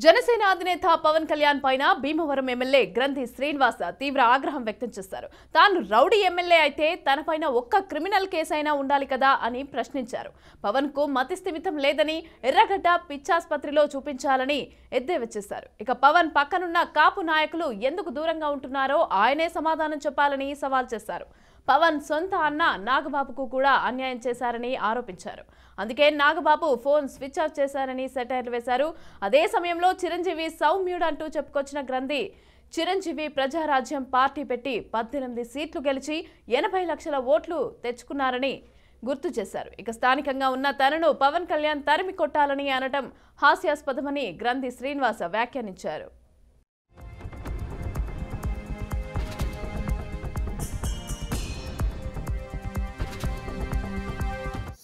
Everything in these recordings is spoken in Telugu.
జనసేన అధినేత పవన్ కళ్యాణ్ పైన భీమవరం ఎమ్మెల్యే గ్రంథి శ్రీనివాస్ తీవ్ర ఆగ్రహం వ్యక్తం చేశారు. తాను రౌడీ ఎమ్మెల్యే అయితే తనపైన ఒక్క క్రిమినల్ కేసైనా ఉండాలి కదా అని ప్రశ్నించారు. పవన్ కు మతిస్థిమితం లేదని ఎర్రగడ్డ పిచ్చాస్పత్రిలో చూపించాలని ఎద్దేవా చేశారు. ఇక పవన్ పక్కనున్న కాపు నాయకులు ఎందుకు దూరంగా ఉంటున్నారో ఆయనే సమాధానం చెప్పాలని సవాల్ చేశారు. పవన్ సొంత అన్న నాగబాబుకు కూడా అన్యాయం చేశారని ఆరోపించారు. అందుకే నాగబాబు ఫోన్ స్విచ్ ఆఫ్ చేశారని సెటైర్లు వేశారు. అదే సమయంలో చిరంజీవి సౌమ్యుడు అంటూ చెప్పుకొచ్చిన గ్రంథి చిరంజీవి ప్రజారాజ్యం పార్టీ పెట్టి 18 సీట్లు గెలిచి 80 లక్షల ఓట్లు తెచ్చుకున్నారని గుర్తు చేశారు. ఇక స్థానికంగా ఉన్న తనను పవన్ కళ్యాణ్ తరిమి కొట్టాలని అనడం హాస్యాస్పదమని గ్రంథి శ్రీనివాస్ వ్యాఖ్యానించారు.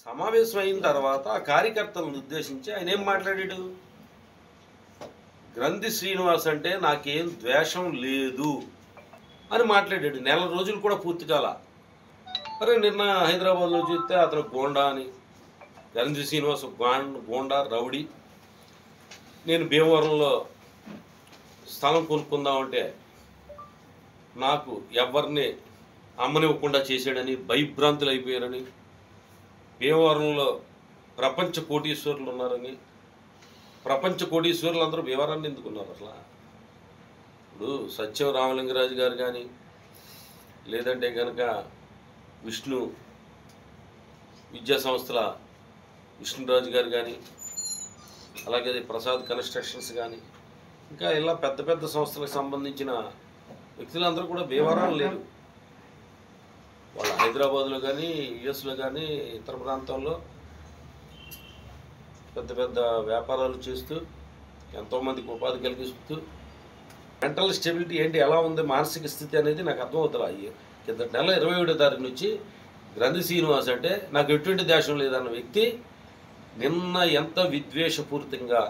సమావేశం అయిన తర్వాత ఆ కార్యకర్తలను ఉద్దేశించి ఆయన ఏం మాట్లాడాడు? గ్రంథి శ్రీనివాస్ అంటే నాకేం ద్వేషం లేదు అని మాట్లాడాడు. నెల రోజులు కూడా పూర్తి కాల. అరే నిన్న హైదరాబాద్లో చూస్తే అతను గోండా అని, గ్రంథి శ్రీనివాస్ గోండా రౌడీ. నేను భీమవరంలో స్థలం కొనుక్కుందామంటే నాకు ఎవరిని అమ్మనివ్వకుండా చేశాడని భయభ్రాంతులు అయిపోయారని, భీమవరంలో ప్రపంచ కోటీశ్వరులు ఉన్నారని, ప్రపంచ కోటీశ్వరులు అందరూ భీమవరాన్ని ఎందుకున్నారు? అసలు ఇప్పుడు సత్యం రామలింగరాజు గారు కానీ, లేదంటే కనుక విష్ణు విద్యా సంస్థల విష్ణురాజు గారు కానీ, అలాగే ప్రసాద్ కన్స్ట్రక్షన్స్ కానీ, ఇంకా ఇలా పెద్ద పెద్ద సంస్థలకు సంబంధించిన వ్యక్తులందరూ కూడా భీమవరం లేరు. వాళ్ళు హైదరాబాద్లో కానీ, యుఎస్లో కానీ, ఇతర ప్రాంతాల్లో పెద్ద పెద్ద వ్యాపారాలు చేస్తూ ఎంతోమందికి ఉపాధి కలిగిస్తూ, మెంటల్ స్టెబిలిటీ ఏంటి, ఎలా ఉంది మానసిక స్థితి అనేది నాకు అర్థమవుతుంది. కింద నెల 27వ తారీఖు నుంచి గ్రంథి శ్రీనివాస్ అంటే నాకు ఎటువంటి దేశం లేదన్న వ్యక్తి నిన్న ఎంత విద్వేషపూరితంగా